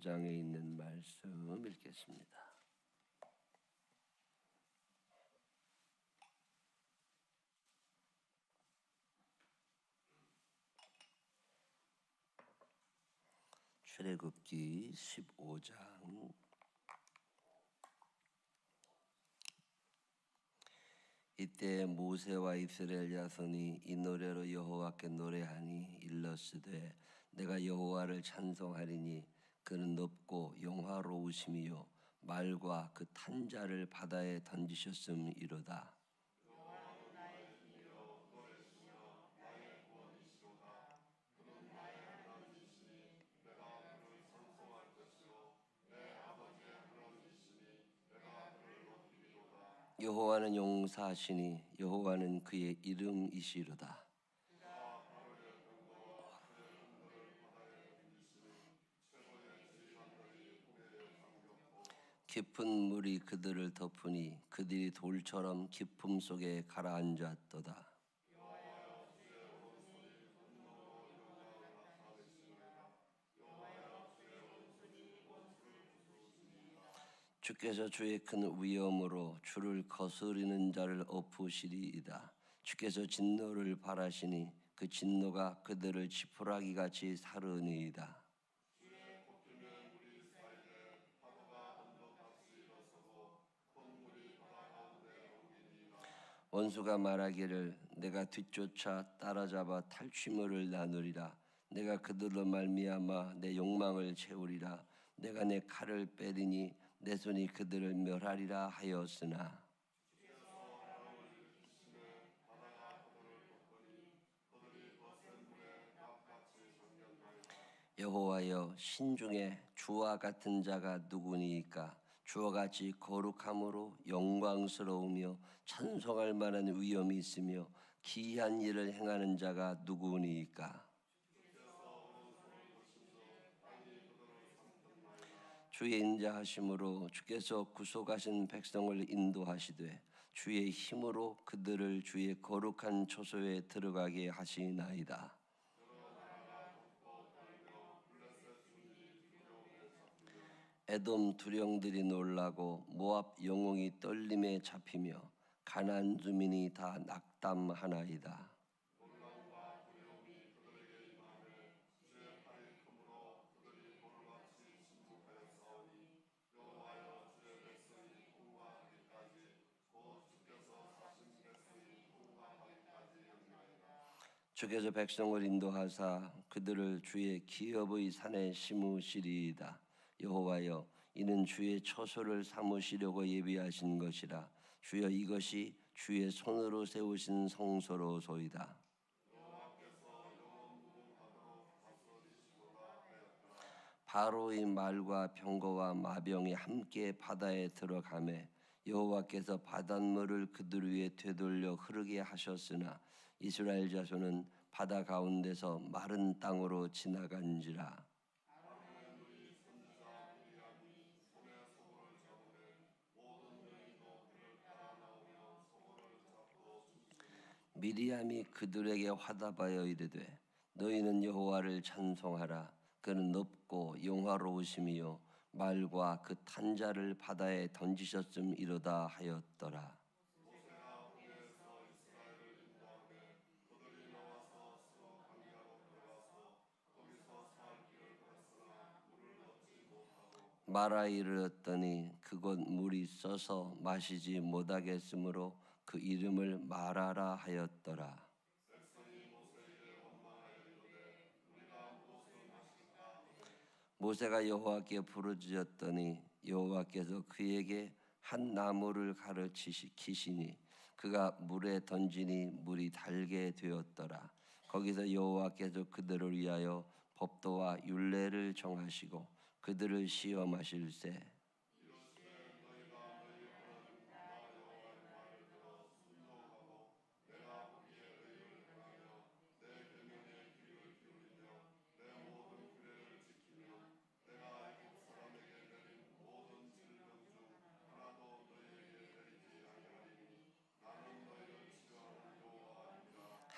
15장에 있는 말씀 읽겠습니다. 출애굽기 15장 이때 모세와 이스라엘 자손이 이 노래로 여호와께 노래하니 일러스되 내가 여호와를 찬송하리니 그는 높고 영화로우심이요 말과 그 탄 자를 바다에 던지셨음이로다. 여호와는 용사하시니 여호와는 그의 이름이시로다. 깊은 물이 그들을 덮으니 그들이 돌처럼 깊음 속에 가라앉았도다. 주께서 주의 큰 위엄으로 주를 거스리는 자를 엎으시리이다. 주께서 진노를 발하시니 그 진노가 그들을 지푸라기같이 사르니이다. 원수가 말하기를 내가 뒤쫓아 따라잡아 탈취물을 나누리라. 내가 그들로 말미암아 내 욕망을 채우리라. 내가 내 칼을 빼리니 내 손이 그들을 멸하리라 하였으나 여호와여 신중에 주와 같은 자가 누구니이까? 주와 같이 거룩함으로 영광스러우며 찬송할 만한 위엄이 있으며 기이한 일을 행하는 자가 누구니이까? 주의 인자하심으로 주께서 구속하신 백성을 인도하시되 주의 힘으로 그들을 주의 거룩한 초소에 들어가게 하시나이다. 에돔 두령들이 놀라고 모압 영웅이 떨림에 잡히며 가나안 주민이 다 낙담하나이다. 주께서 백성을 인도하사 그들을 주의 기업의 산에 심으시리이다. 여호와여 이는 주의 처소를 삼으시려고 예비하신 것이라. 주여 이것이 주의 손으로 세우신 성소로소이다. 바로의 말과 병거와 마병이 함께 바다에 들어가매 여호와께서 바닷물을 그들 위에 되돌려 흐르게 하셨으나 이스라엘 자손은 바다 가운데서 마른 땅으로 지나간지라. 미리암이 그들에게 화답하여 이르되 너희는 여호와를 찬송하라. 그는 높고 영화로우심이요 말과 그 탄 자를 바다에 던지셨음이로다 하였더라. 마라 이르렀더니 그곳 물이 써서 마시지 못하겠으므로 그 이름을 마라라 하였더라. 모세가 여호와께 부르짖었더니 여호와께서 그에게 한 나무를 가르치시니 그가 물에 던지니 물이 달게 되었더라. 거기서 여호와께서 그들을 위하여 법도와 율례를 정하시고 그들을 시험하실세.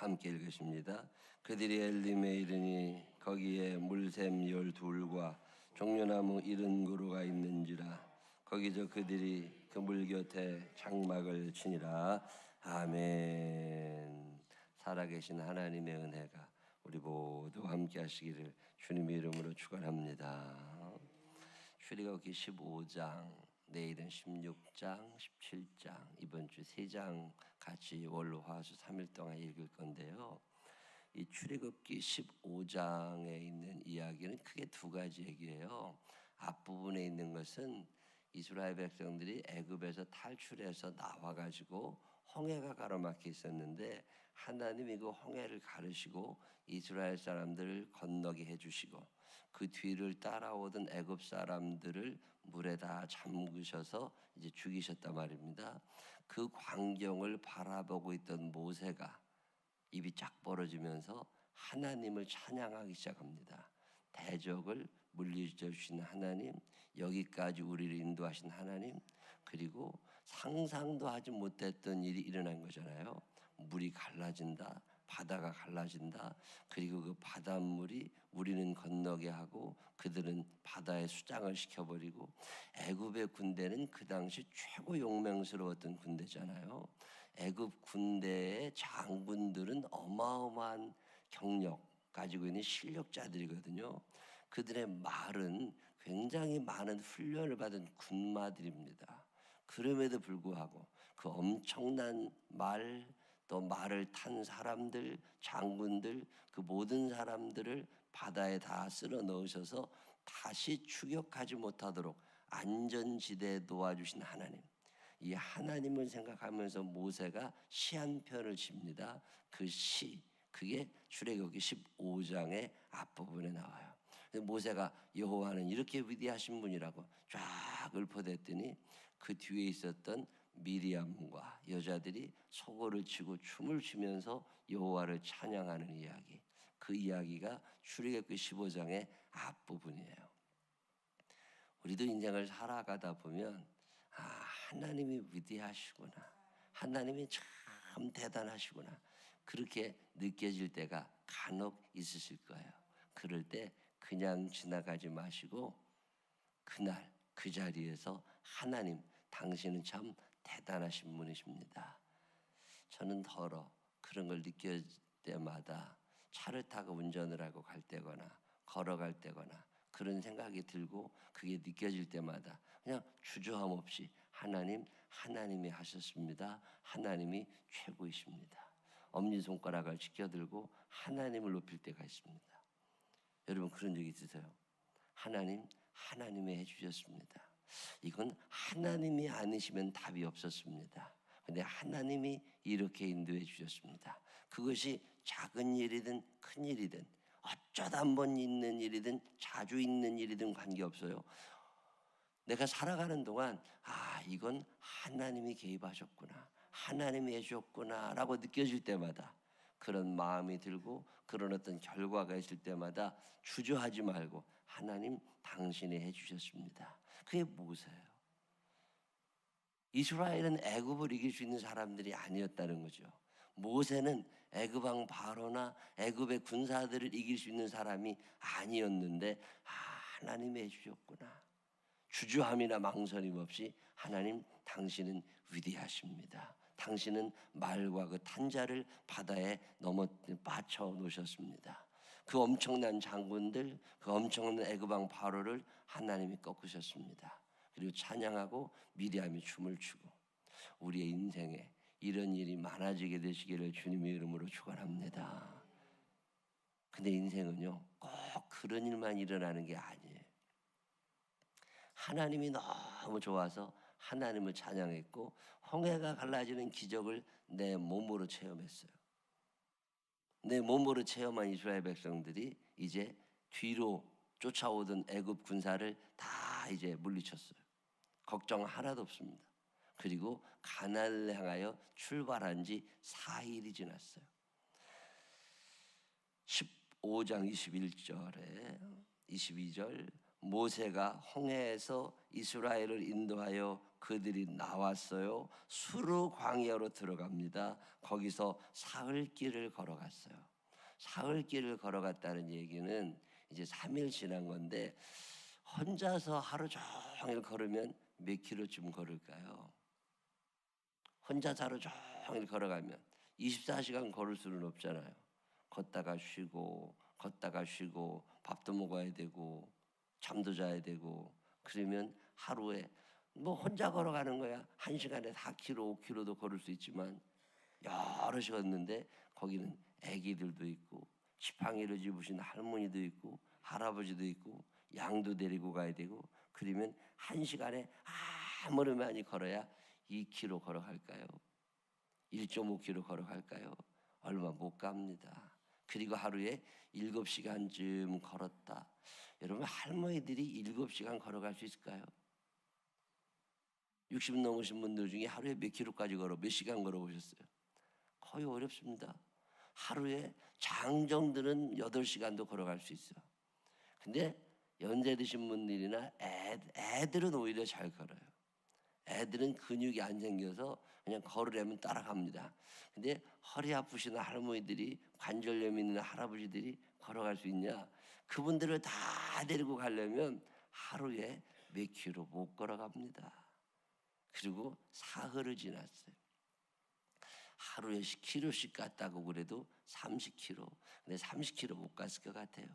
함께 읽으십니다. 그들이 엘림에 이르니 거기에 물샘 12과 종려나무 이른 그루가 있는지라 거기서 그들이 그 물 곁에 장막을 치니라. 아멘. 살아계신 하나님의 은혜가 우리 모두 함께 하시기를 주님의 이름으로 축원합니다. 출애굽기 15장, 내일은 16장, 17장, 이번 주 3장 같이 월, 화, 수 3일 동안 읽을 건데요. 이 출애굽기 15장에 있는 이야기는 크게 두 가지 얘기예요. 앞부분에 있는 것은 이스라엘 백성들이 애굽에서 탈출해서 나와가지고 홍해가 가로막혀 있었는데 하나님이 그 홍해를 가르시고 이스라엘 사람들을 건너게 해주시고 그 뒤를 따라오던 애굽 사람들을 물에 다 잠그셔서 이제 죽이셨단 말입니다. 그 광경을 바라보고 있던 모세가 입이 쫙 벌어지면서 하나님을 찬양하기 시작합니다. 대적을 물리쳐 주신 하나님, 여기까지 우리를 인도하신 하나님, 그리고 상상도 하지 못했던 일이 일어난 거잖아요. 물이 갈라진다, 바다가 갈라진다. 그리고 그 바닷물이 우리는 건너게 하고 그들은 바다에 수장을 시켜버리고, 애굽의 군대는 그 당시 최고 용맹스러웠던 군대잖아요. 애굽 군대의 장군들은 어마어마한 경력 가지고 있는 실력자들이거든요. 그들의 말은 굉장히 많은 훈련을 받은 군마들입니다. 그럼에도 불구하고 그 엄청난 말, 또 말을 탄 사람들, 장군들, 그 모든 사람들을 바다에 다 쓸어 넣으셔서 다시 추격하지 못하도록 안전지대에 놓아주신 하나님, 이 하나님을 생각하면서 모세가 시 한 편을 칩니다. 그 시, 그게 출애굽기 15장의 앞부분에 나와요. 모세가 여호와는 이렇게 위대하신 분이라고 쫙 읊어댔더니 그 뒤에 있었던 미리암과 여자들이 소고를 치고 춤을 추면서 여호와를 찬양하는 이야기, 그 이야기가 출애굽기 15장의 앞부분이에요. 우리도 인생을 살아가다 보면 하나님이 위대하시구나, 하나님이 참 대단하시구나, 그렇게 느껴질 때가 간혹 있으실 거예요. 그럴 때 그냥 지나가지 마시고 그날 그 자리에서 하나님, 당신은 참 대단하신 분이십니다. 저는 더러 그런 걸 느낄 때마다 차를 타고 운전을 하고 갈 때거나 걸어갈 때거나 그런 생각이 들고 그게 느껴질 때마다 그냥 주저함 없이 하나님, 하나님이 하셨습니다. 하나님이 최고이십니다. 엄지손가락을 지켜들고 하나님을 높일 때가 있습니다. 여러분 그런 적 있으세요? 하나님, 하나님이 해주셨습니다. 이건 하나님이 아니시면 답이 없었습니다. 근데 하나님이 이렇게 인도해 주셨습니다. 그것이 작은 일이든 큰 일이든 어쩌다 한번 있는 일이든 자주 있는 일이든 관계없어요. 내가 살아가는 동안 이건 하나님이 개입하셨구나, 하나님이 해주셨구나 라고 느껴질 때마다, 그런 마음이 들고 그런 어떤 결과가 있을 때마다 주저하지 말고 하나님, 당신이 해주셨습니다. 그게 모세예요. 이스라엘은 애굽을 이길 수 있는 사람들이 아니었다는 거죠. 모세는 애굽 왕 바로나 애굽의 군사들을 이길 수 있는 사람이 아니었는데 하나님이 해주셨구나. 주저함이나 망설임 없이 하나님, 당신은 위대하십니다. 당신은 말과 그 탄자를 바다에 빠쳐 놓으셨습니다. 그 엄청난 장군들, 그 엄청난 애굽 왕 바로를 하나님이 꺾으셨습니다. 그리고 찬양하고 미리암이 춤을 추고, 우리의 인생에 이런 일이 많아지게 되시기를 주님의 이름으로 축원합니다. 근데 인생은요, 꼭 그런 일만 일어나는 게 아니에요. 하나님이 너무 좋아서 하나님을 찬양했고 홍해가 갈라지는 기적을 내 몸으로 체험했어요. 내 몸으로 체험한 이스라엘 백성들이 이제 뒤로 쫓아오던 애굽 군사를 다 이제 물리쳤어요. 걱정 하나도 없습니다. 그리고 가나안을 향하여 출발한 지 4일이 지났어요. 15장 21절에 22절, 모세가 홍해에서 이스라엘을 인도하여 그들이 나왔어요. 수르 광야로 들어갑니다. 거기서 사흘길을 걸어갔어요. 사흘길을 걸어갔다는 얘기는 이제 3일 지난 건데 혼자서 하루 종일 걸으면 몇 킬로쯤 걸을까요? 혼자서 하루 종일 걸어가면 24시간 걸을 수는 없잖아요. 걷다가 쉬고 밥도 먹어야 되고 잠도 자야 되고, 그러면 하루에 뭐 혼자 걸어가는 거야 1시간에 4km 5km도 걸을 수 있지만, 여럿이 걷는데 거기는 아기들도 있고 지팡이를 집으신 할머니도 있고 할아버지도 있고 양도 데리고 가야 되고, 그러면 1시간에 아무리 많이 걸어야 2km 걸어갈까요? 1.5km 걸어갈까요? 얼마 못 갑니다. 그리고 하루에 7시간쯤 걸었다. 여러분, 할머니들이 7시간 걸어갈 수 있을까요? 60 넘으신 분들 중에 하루에 몇 킬로까지 몇 시간 걸어보셨어요? 거의 어렵습니다. 하루에 장정들은 8시간도 걸어갈 수 있어. 근데 연세 드신 분들이나 애들은 오히려 잘 걸어요. 애들은 근육이 안 생겨서 그냥 걸으려면 따라갑니다. 근데 허리 아프신 할머니들이, 관절염 있는 할아버지들이 걸어갈 수 있냐? 그분들을 다 데리고 가려면 하루에 몇 킬로 못 걸어갑니다. 그리고 사흘을 지났어요. 하루에 10km씩 갔다고 그래도 30km. 근데 30km 못 갔을 것 같아요.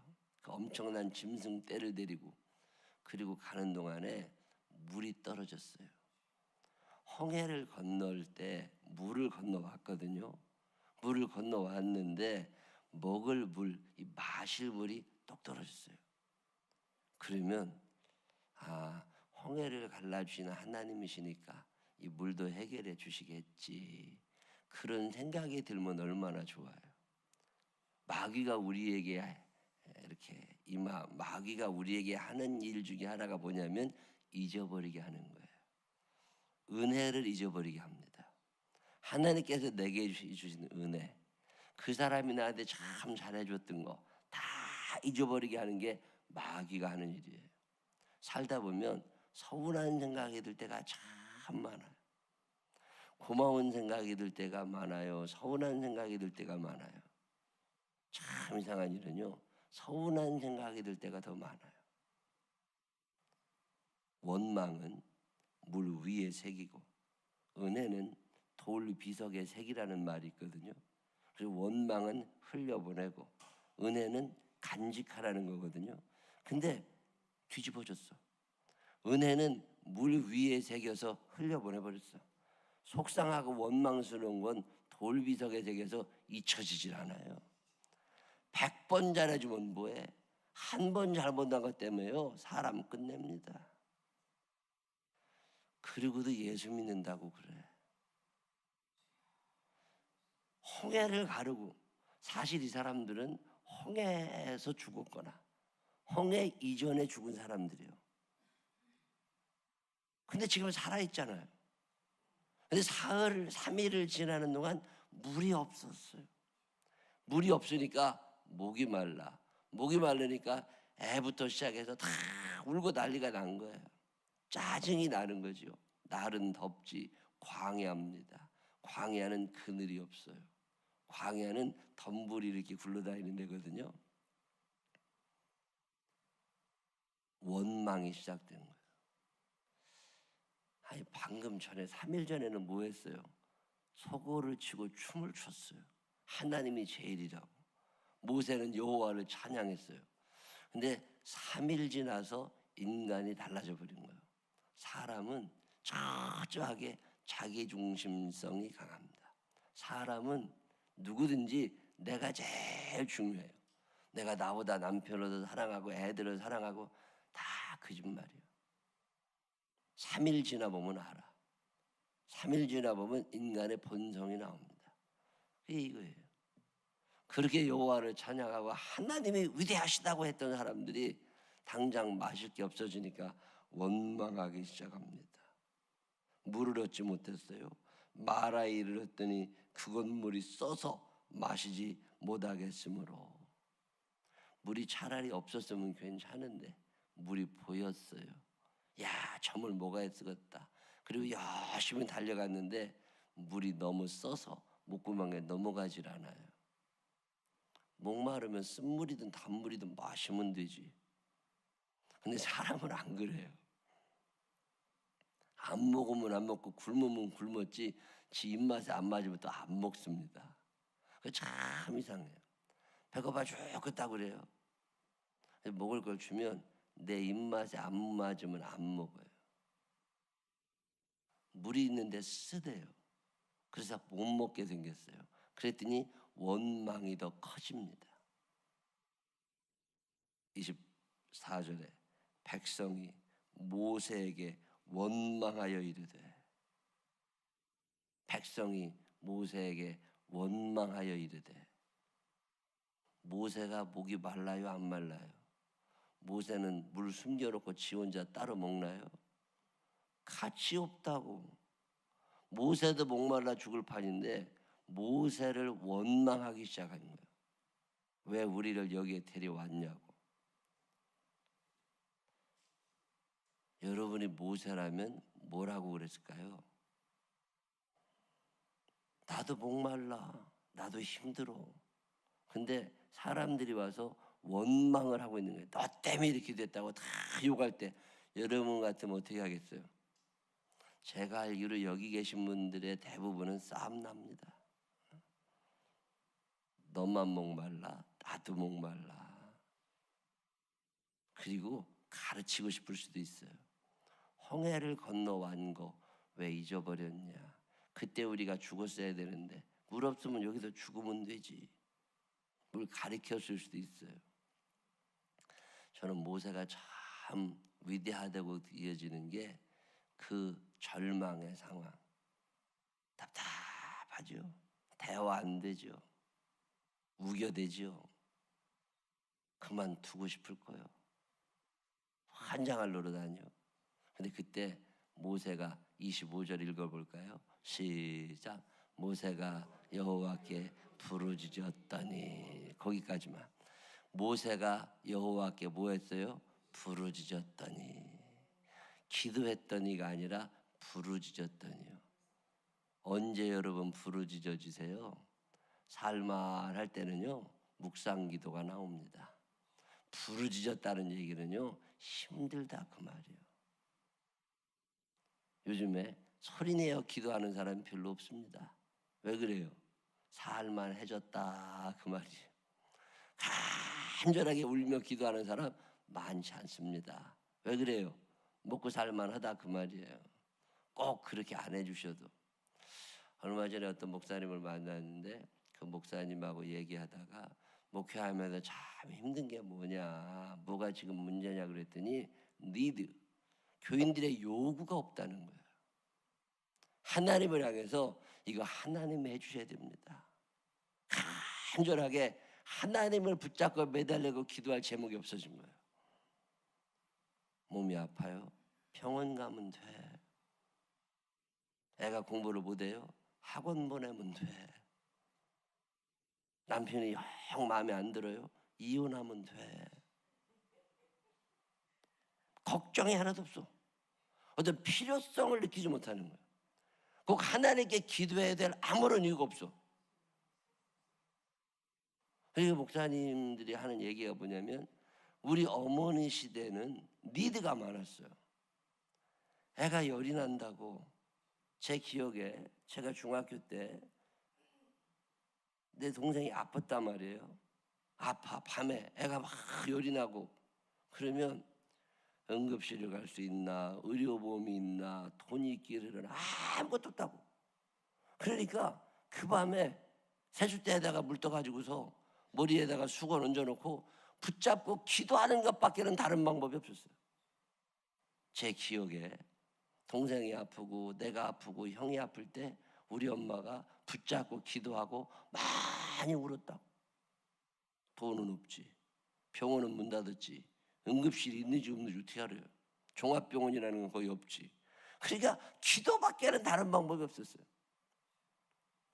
그 엄청난 짐승 떼를 데리고. 그리고 가는 동안에 물이 떨어졌어요. 홍해를 건널 때 물을 건너왔거든요. 물을 건너왔는데 먹을 물, 이 마실 물이 똑 떨어졌어요. 그러면 홍해를 갈라주시는 하나님이시니까 이 물도 해결해 주시겠지, 그런 생각이 들면 얼마나 좋아요. 마귀가 우리에게 마귀가 우리에게 하는 일 중에 하나가 뭐냐면 잊어버리게 하는 거예요. 은혜를 잊어버리게 합니다. 하나님께서 내게 주신 은혜, 그 사람이 나한테 참 잘해줬던 거 다 잊어버리게 하는 게 마귀가 하는 일이에요. 살다 보면 서운한 생각이 들 때가 참 많아요. 고마운 생각이 들 때가 많아요. 서운한 생각이 들 때가 많아요. 참 이상한 일은요, 서운한 생각이 들 때가 더 많아요. 원망은 물 위에 새기고 은혜는 돌 비석에 새기라는 말이 있거든요. 그리고 원망은 흘려보내고 은혜는 간직하라는 거거든요. 근데 뒤집어졌어. 은혜는 물 위에 새겨서 흘려보내버렸어. 속상하고 원망스러운 건 돌비석에 새겨서 잊혀지질 않아요. 100번 잘해주면 뭐해? 한 번 잘못한 것 때문에요, 사람 끝냅니다. 그리고도 예수 믿는다고 그래. 홍해를 가르고, 사실 이 사람들은 홍해에서 죽었거나 홍해 이전에 죽은 사람들이에요. 근데 지금 살아있잖아요. 근데 사흘 3일을 지나는 동안 물이 없었어요. 물이 없으니까 목이 말라. 목이 마르니까 애부터 시작해서 다 울고 난리가 난 거예요. 짜증이 나는 거죠. 날은 덥지 광야입니다. 광야는 그늘이 없어요. 광야는 덤불이 이렇게 굴러다니는 데거든요. 원망이 시작된 거예요. 아니, 방금 전에 3일 전에는 뭐 했어요? 소고를 치고 춤을 췄어요. 하나님이 제일이라고. 모세는 여호와를 찬양했어요. 근데 3일 지나서 인간이 달라져 버린 거예요. 사람은 철저하게 자기중심성이 강합니다. 사람은 누구든지 내가 제일 중요해요. 내가 나보다 남편을 사랑하고 애들을 사랑하고, 다 거짓말이에요. 3일 지나보면 알아. 3일 지나보면 인간의 본성이 나옵니다. 그게 이거예요. 그렇게 여호와를 찬양하고 하나님이 위대하시다고 했던 사람들이 당장 마실 게 없어지니까 원망하기 시작합니다. 물을 얻지 못했어요. 마라이를 얻더니 그건 물이 써서 마시지 못하겠으므로. 물이 차라리 없었으면 괜찮은데 물이 보였어요. 야, 저물 먹어야 쓰겠다. 그리고 열심히 달려갔는데 물이 너무 써서 목구멍에 넘어가질 않아요. 목마르면 쓴물이든 단물이든 마시면 되지. 근데 사람은 안 그래요. 안 먹으면 안 먹고 굶으면 굶었지 지 입맛에 안 맞으면 또 안 먹습니다. 그게 참 이상해요. 배고파 죽겠다고 그래요. 먹을 걸 주면 내 입맛에 안 맞으면 안 먹어요. 물이 있는데 쓰대요. 그래서 못 먹게 생겼어요. 그랬더니 원망이 더 커집니다. 24절에 백성이 모세에게 원망하여 이르되, 백성이 모세에게 원망하여 이르되. 모세가 목이 말라요, 안 말라요? 모세는 물 숨겨놓고 지 혼자 따로 먹나요? 가치 없다고. 모세도 목말라 죽을 판인데 모세를 원망하기 시작한 거예요. 왜 우리를 여기에 데려왔냐고. 여러분이 모세라면 뭐라고 그랬을까요? 나도 목말라, 나도 힘들어. 근데 사람들이 와서 원망을 하고 있는 거예요. 너 때문에 이렇게 됐다고 다 욕할 때 여러분 같으면 어떻게 하겠어요? 제가 알기로 여기 계신 분들의 대부분은 싸움 납니다. 너만 목말라, 나도 목말라. 그리고 가르치고 싶을 수도 있어요. 홍해를 건너완 거 왜 잊어버렸냐? 그때 우리가 죽었어야 되는데 물 없으면 여기서 죽으면 되지. 물 가르쳤을 수도 있어요. 저는 모세가 참 위대하다고 이어지는 게 그 절망의 상황. 답답하죠. 대화 안 되죠. 우겨대죠. 그만두고 싶을 거예요. 환장할 노릇하뇨. 근데 그때 모세가 25절 읽어볼까요? 시작. 모세가 여호와께 부르짖었더니. 거기까지만. 모세가 여호와께 뭐 했어요? 부르짖었더니. 기도했더니가 아니라 부르짖었더니요. 언제 여러분 부르짖어지세요? 살만할 때는요, 묵상기도가 나옵니다. 부르짖었다는 얘기는요, 힘들다 그 말이에요. 요즘에 소리내어 기도하는 사람이 별로 없습니다. 왜 그래요? 살만해졌다 그 말이에요. 간절하게 울며 기도하는 사람 많지 않습니다. 왜 그래요? 먹고 살만하다 그 말이에요. 꼭 그렇게 안 해주셔도. 얼마 전에 어떤 목사님을 만났는데 그 목사님하고 얘기하다가 목회하면서 참 힘든 게 뭐냐, 뭐가 지금 문제냐 그랬더니 니드, 교인들의 요구가 없다는 거예요. 하나님을 향해서 이거 하나님이 해주셔야 됩니다. 간절하게 하나님을 붙잡고 매달리고 기도할 제목이 없어진 거예요. 몸이 아파요? 병원 가면 돼. 애가 공부를 못해요? 학원 보내면 돼. 남편이 영 마음에 안 들어요? 이혼하면 돼. 걱정이 하나도 없어. 어떤 필요성을 느끼지 못하는 거예요. 꼭 하나님께 기도해야 될 아무런 이유가 없어. 그리고 목사님들이 하는 얘기가 뭐냐면 우리 어머니 시대는 니드가 많았어요. 애가 열이 난다고. 제 기억에 제가 중학교 때 내 동생이 아팠단 말이에요. 아파, 밤에 애가 막 열이 나고. 그러면 응급실을 갈 수 있나, 의료보험이 있나, 돈이 있기를 아무것도 없다고. 그러니까 그 밤에 세숫대에다가 물 떠가지고서 머리에다가 수건 얹어놓고 붙잡고 기도하는 것밖에는 다른 방법이 없었어요. 제 기억에 동생이 아프고 내가 아프고 형이 아플 때 우리 엄마가 붙잡고 기도하고 많이 울었다고. 돈은 없지, 병원은 문 닫았지, 응급실이 있는지 없는지 어떻게 알아요? 종합병원이라는 건 거의 없지. 그러니까 기도밖에는 다른 방법이 없었어요.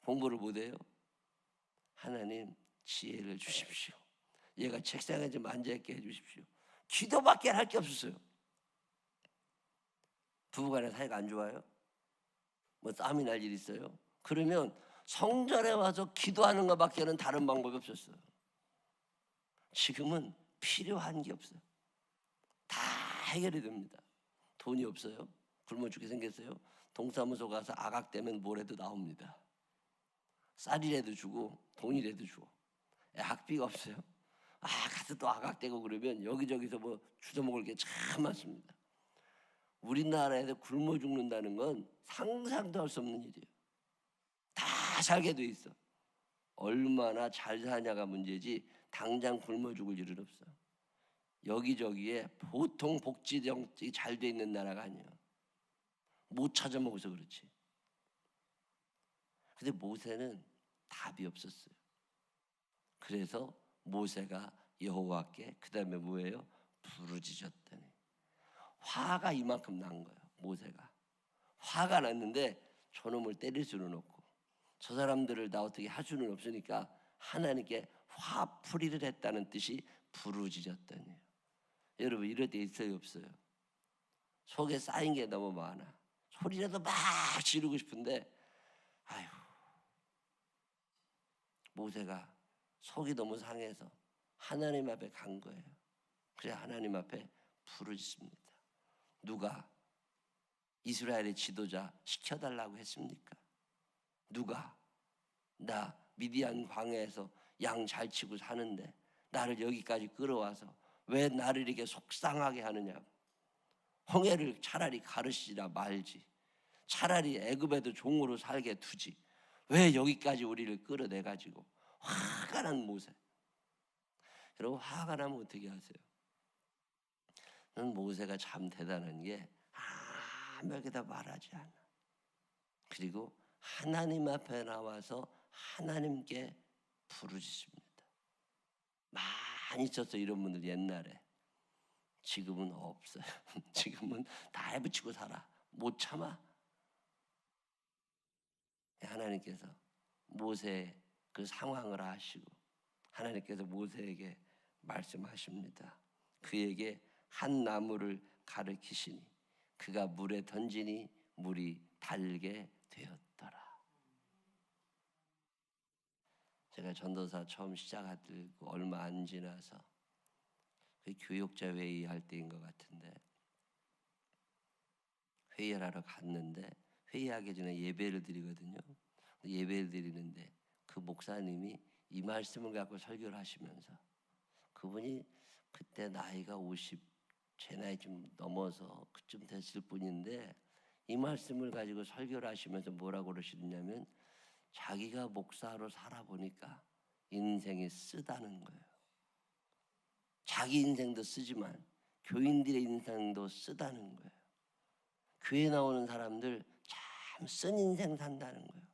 공부를 못해요? 하나님 지혜를 주십시오. 얘가 책상에 좀 앉아있게 해주십시오. 기도밖에 할 게 없었어요. 부부간의 사이가 안 좋아요? 뭐 싸움이 날 일 있어요? 그러면 성전에 와서 기도하는 것밖에는 다른 방법이 없었어요. 지금은 필요한 게 없어요. 다 해결이 됩니다. 돈이 없어요? 굶어 죽게 생겼어요? 동사무소 가서 아각되면 뭐라도 나옵니다. 쌀이라도 주고 돈이라도 주고. 학비가 없어요? 가서 또 아각되고 그러면 여기저기서 뭐 주워먹을 게 참 많습니다. 우리나라에서 굶어 죽는다는 건 상상도 할 수 없는 일이에요. 다 살게 돼 있어. 얼마나 잘 사냐가 문제지 당장 굶어 죽을 일은 없어. 여기저기에 보통 복지 정책이 잘 돼 있는 나라가 아니에요. 못 찾아 먹어서 그렇지. 근데 모세는 답이 없었어요. 그래서 모세가 여호와께 그 다음에 뭐예요? 부르짖었더니 화가 이만큼 난 거예요. 모세가 화가 났는데 저놈을 때릴 수는 없고 저 사람들을 나 어떻게 할 수는 없으니까 하나님께 화풀이를 했다는 뜻이 부르짖었더니. 여러분 이럴 때 있어요 없어요? 속에 쌓인 게 너무 많아. 소리라도 막 지르고 싶은데 아휴, 모세가 속이 너무 상해서 하나님 앞에 간 거예요. 그래 하나님 앞에 부르짖습니다. 누가 이스라엘의 지도자 시켜달라고 했습니까? 누가 나 미디안 광야에서 양 잘 치고 사는데 나를 여기까지 끌어와서 왜 나를 이렇게 속상하게 하느냐고. 홍해를 차라리 가르치라 말지. 차라리 애굽에도 종으로 살게 두지. 왜 여기까지 우리를 끌어내가지고. 화가 난 모세. 여러분 화가 나면 어떻게 하세요? 모세가 참 대단한 게 아무에게다 말하지 않아. 그리고 하나님 앞에 나와서 하나님께 부르짖습니다. 많이 있었어 이런 분들 옛날에. 지금은 없어요. 지금은 다 해붙이고 살아. 못 참아. 하나님께서 모세의 그 상황을 아시고 하나님께서 모세에게 말씀하십니다. 그에게 한 나무를 가르치시니 그가 물에 던지니 물이 달게 되었더라. 제가 전도사 처음 시작하고 얼마 안 지나서 그 교육자 회의 할 때인 것 같은데 회의를 하러 갔는데 회의하기 전에 예배를 드리거든요. 예배를 드리는데 그 목사님이 이 말씀을 갖고 설교를 하시면서 그분이 그때 나이가 50, 제 나이 좀 넘어서 그쯤 됐을 뿐인데 이 말씀을 가지고 설교를 하시면서 뭐라고 그러시냐면 자기가 목사로 살아보니까 인생이 쓰다는 거예요. 자기 인생도 쓰지만 교인들의 인생도 쓰다는 거예요. 교회 나오는 사람들 참 쓴 인생 산다는 거예요.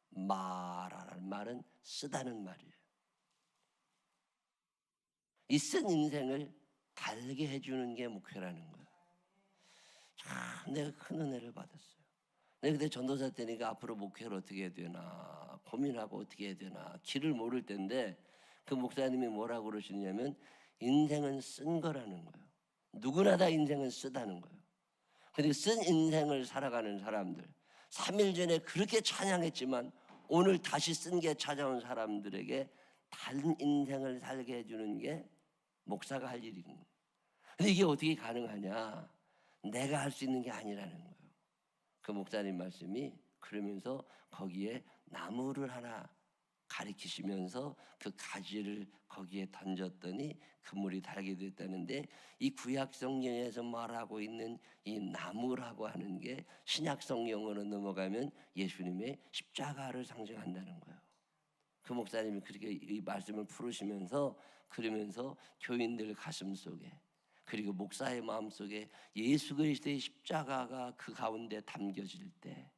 말하라는 말은 쓰다는 말이에요. 이 쓴 인생을 달게 해주는 게 목회라는 거예요. 참 내가 큰 은혜를 받았어요. 내가 그때 전도사 때니까 앞으로 목회를 어떻게 해야 되나 고민하고 어떻게 해야 되나 길을 모를 때인데 그 목사님이 뭐라고 그러시냐면 인생은 쓴 거라는 거예요. 누구나 다 인생은 쓰다는 거예요. 근데 쓴 인생을 살아가는 사람들 3일 전에 그렇게 찬양했지만 오늘 다시 쓴 게 찾아온 사람들에게 다른 인생을 살게 해주는 게 목사가 할 일이거든요. 근데 이게 어떻게 가능하냐? 내가 할 수 있는 게 아니라는 거예요. 그 목사님 말씀이 그러면서 거기에 나무를 하나 가리키시면서 그 가지를 거기에 던졌더니 그물이 달게 됐다는데 이 구약 성경에서 말하고 있는 이 나무라고 하는 게 신약 성경으로 넘어가면 예수님의 십자가를 상징한다는 거예요. 그 목사님이 그렇게 이 말씀을 풀으시면서 그러면서 교인들 가슴 속에 그리고 목사의 마음속에 예수 그리스도의 십자가가 그 가운데 담겨질 때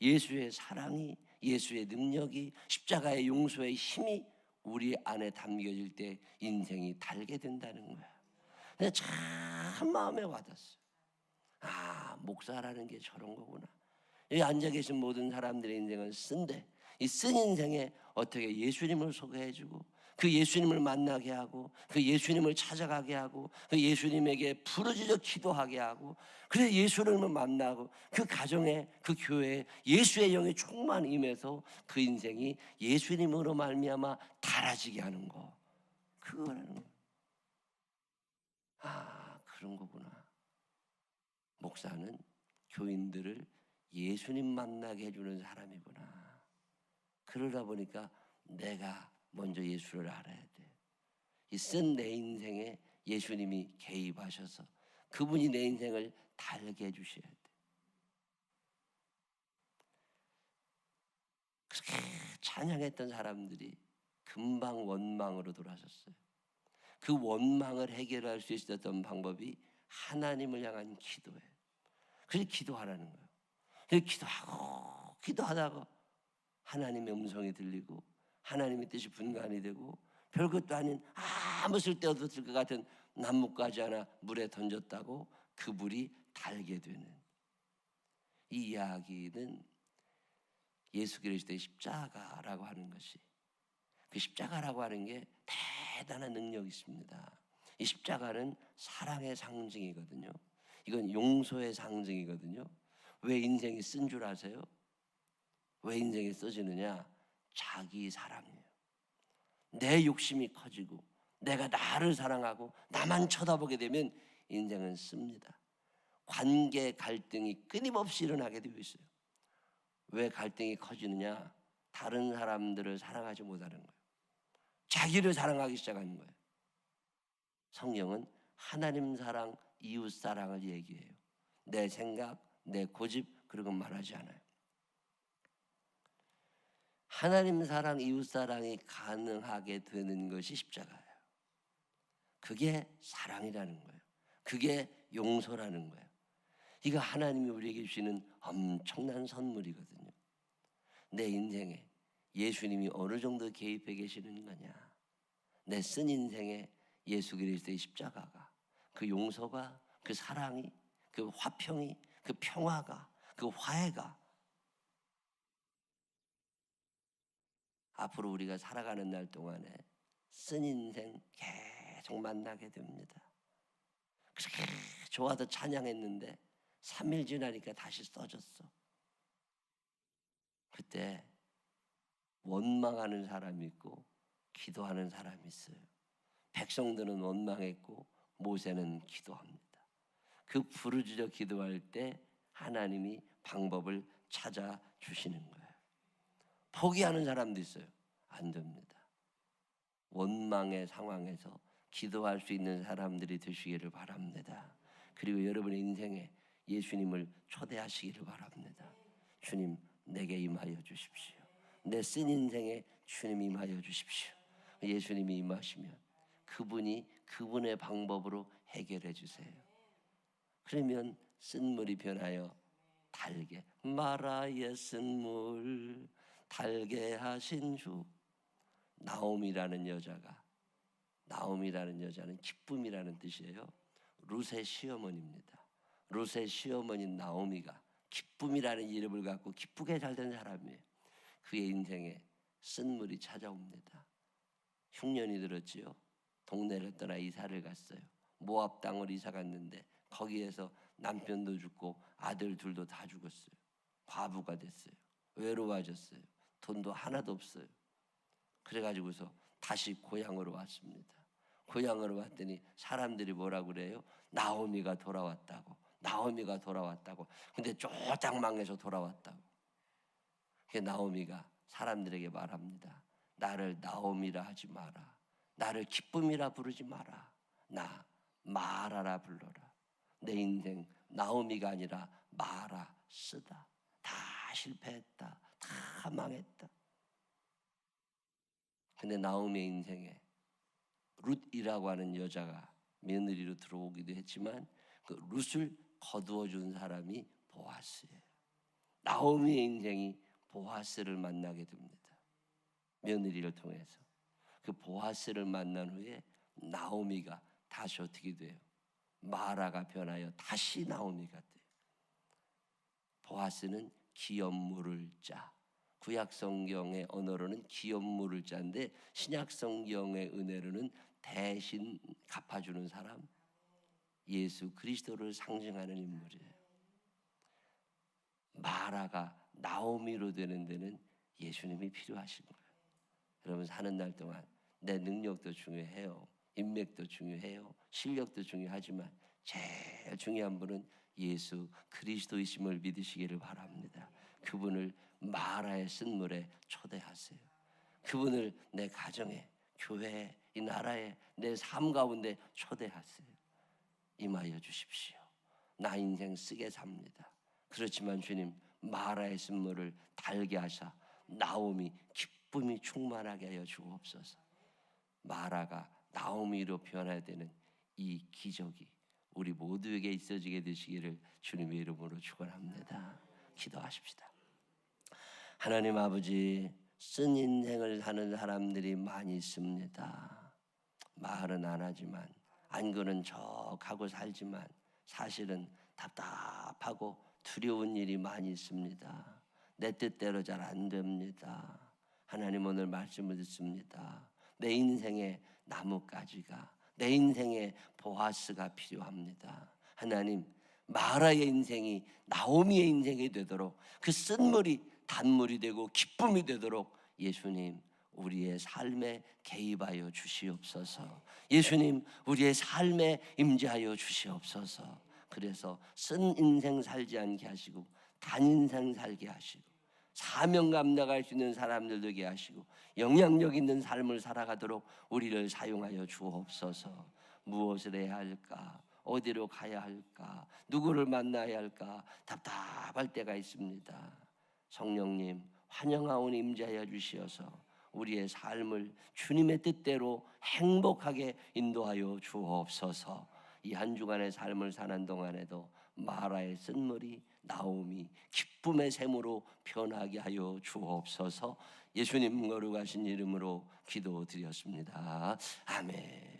예수의 사랑이 예수의 능력이 십자가의 용서의 힘이 우리 안에 담겨질 때 인생이 달게 된다는 거야. 근데 참 마음에 와닿았어요. 목사라는 게 저런 거구나. 여기 앉아 계신 모든 사람들의 인생은 쓴데 이 쓴 인생에 어떻게 예수님을 소개해주고 그 예수님을 만나게 하고 그 예수님을 찾아가게 하고 그 예수님에게 부르짖어 기도하게 하고 그래서 예수님을 만나고 그 가정에 그 교회에 예수의 영이 충만 임해서 그 인생이 예수님으로 말미암아 달아지게 하는 거 그거라는 거. 그런 거구나. 목사는 교인들을 예수님 만나게 해주는 사람이구나. 그러다 보니까 내가 먼저 예수를 알아야 돼. 이 쓴 내 인생에 예수님이 개입하셔서 그분이 내 인생을 달게 해주셔야 돼. 그렇게 찬양했던 사람들이 금방 원망으로 돌아섰어요. 그 원망을 해결할 수 있었던 방법이 하나님을 향한 기도예요. 그래서 기도하라는 거예요. 그래서 기도하다가 하나님의 음성이 들리고 하나님의 뜻이 분간이 되고 별것도 아닌 아무 쓸데없을 것 같은 나뭇가지 하나 물에 던졌다고 그 물이 달게 되는 이 이야기는 예수 그리스도의 십자가라고 하는 것이, 그 십자가라고 하는 게 대단한 능력이 있습니다. 이 십자가는 사랑의 상징이거든요. 이건 용서의 상징이거든요. 왜 인생이 쓴 줄 아세요? 왜 인생이 써지느냐? 자기 사랑이에요. 내 욕심이 커지고 내가 나를 사랑하고 나만 쳐다보게 되면 인생은 씁니다. 관계 갈등이 끊임없이 일어나게 되어 있어요. 왜 갈등이 커지느냐? 다른 사람들을 사랑하지 못하는 거예요. 자기를 사랑하기 시작하는 거예요. 성경은 하나님 사랑, 이웃 사랑을 얘기해요. 내 생각, 내 고집 그런 건 말하지 않아요. 하나님 사랑, 이웃 사랑이 가능하게 되는 것이 십자가예요. 그게 사랑이라는 거예요. 그게 용서라는 거예요. 이거 하나님이 우리에게 주시는 엄청난 선물이거든요. 내 인생에 예수님이 어느 정도 개입해 계시는 거냐? 내 쓴 인생에 예수 그리스도의 십자가가, 그 용서가, 그 사랑이, 그 화평이, 그 평화가, 그 화해가 앞으로 우리가 살아가는 날 동안에 쓴 인생 계속 만나게 됩니다. 그렇게 좋아서 찬양했는데 3일 지나니까 다시 써졌어. 그때 원망하는 사람이 있고 기도하는 사람이 있어요. 백성들은 원망했고 모세는 기도합니다. 그 부르짖어 기도할 때 하나님이 방법을 찾아주시는 거예요. 포기하는 사람도 있어요. 안 됩니다. 원망의 상황에서 기도할 수 있는 사람들이 되시기를 바랍니다. 그리고 여러분의 인생에 예수님을 초대하시기를 바랍니다. 주님, 내게 임하여 주십시오. 내 쓴 인생에 주님 임하여 주십시오. 예수님이 임하시면 그분이 그분의 방법으로 해결해 주세요. 그러면 쓴물이 변하여 달게, 마라의 쓴물 달게 하신 주. 나옴이라는 여자는 기쁨이라는 뜻이에요. 룻의 시어머니입니다. 룻의 시어머니 나오미가 기쁨이라는 이름을 갖고 기쁘게 살던 사람이에요. 그의 인생에 쓴물이 찾아옵니다. 흉년이 들었지요. 동네를 떠나 이사를 갔어요. 모압 땅으로 이사 갔는데 거기에서 남편도 죽고 아들 둘도 다 죽었어요. 과부가 됐어요. 외로워졌어요. 돈도 하나도 없어요. 그래가지고서 다시 고향으로 왔습니다. 고향으로 왔더니 사람들이 뭐라고 그래요? 나오미가 돌아왔다고. 근데 쫄딱 망해서 돌아왔다고. 그게 나오미가 사람들에게 말합니다. 나를 나오미라 하지 마라. 나를 기쁨이라 부르지 마라. 나 마라라 불러라. 내 인생 나오미가 아니라 마라 쓰다. 다 실패했다. 다 망했다. 근데 나오미의 인생에 룻이라고 하는 여자가 며느리로 들어오기도 했지만 그 룻을 거두어 준 사람이 보아스예요. 나오미의 인생이 보아스를 만나게 됩니다. 며느리를 통해서. 그 보아스를 만난 후에 나오미가 다시 어떻게 돼요? 마라가 변하여 다시 나오미가 돼요. 보아스는 기업 물을 자. 구약 성경의 언어로는 기업 물을 자인데 신약 성경의 은혜로는 대신 갚아주는 사람, 예수 그리스도를 상징하는 인물이에요. 마라가 나오미로 되는 데는 예수님이 필요하신 거예요. 여러분 사는 날 동안 내 능력도 중요해요. 인맥도 중요해요. 실력도 중요하지만 제일 중요한 분은 예수 그리스도이심을 믿으시기를 바랍니다. 그분을 마라의 쓴물에 초대하세요. 그분을 내 가정에, 교회에, 이 나라에, 내 삶 가운데 초대하세요. 임하여 주십시오. 나 인생 쓰게 삽니다. 그렇지만 주님, 마라의 쓴물을 달게 하사 나옴이 기쁨이 충만하게 하여 주옵소서. 마라가 나오미로 변화해야 되는 이 기적이 우리 모두에게 있어지게 되시기를 주님의 이름으로 축원합니다. 기도하십시다. 하나님 아버지, 쓴 인생을 사는 사람들이 많이 있습니다. 말은 안 하지만, 안고는 척 하고 살지만 사실은 답답하고 두려운 일이 많이 있습니다. 내 뜻대로 잘 안 됩니다. 하나님, 오늘 말씀을 듣습니다. 내 인생에 나뭇가지가, 내 인생에 보아스가 필요합니다. 하나님, 마라의 인생이 나오미의 인생이 되도록, 그 쓴물이 단물이 되고 기쁨이 되도록 예수님, 우리의 삶에 개입하여 주시옵소서. 예수님, 우리의 삶에 임재하여 주시옵소서. 그래서 쓴 인생 살지 않게 하시고 단 인생 살게 하시고 사명 감당할 수 있는 사람들 되게 하시고 영향력 있는 삶을 살아가도록 우리를 사용하여 주옵소서. 무엇을 해야 할까? 어디로 가야 할까? 누구를 만나야 할까? 답답할 때가 있습니다. 성령님, 환영하오니 임재하여 주시어서 우리의 삶을 주님의 뜻대로 행복하게 인도하여 주옵소서. 이 한 주간의 삶을 사는 동안에도 마라의 쓴물이 나옴이 기쁨의 샘으로 변하게 하여 주옵소서. 예수님 거룩하신 이름으로 기도드렸습니다. 아멘.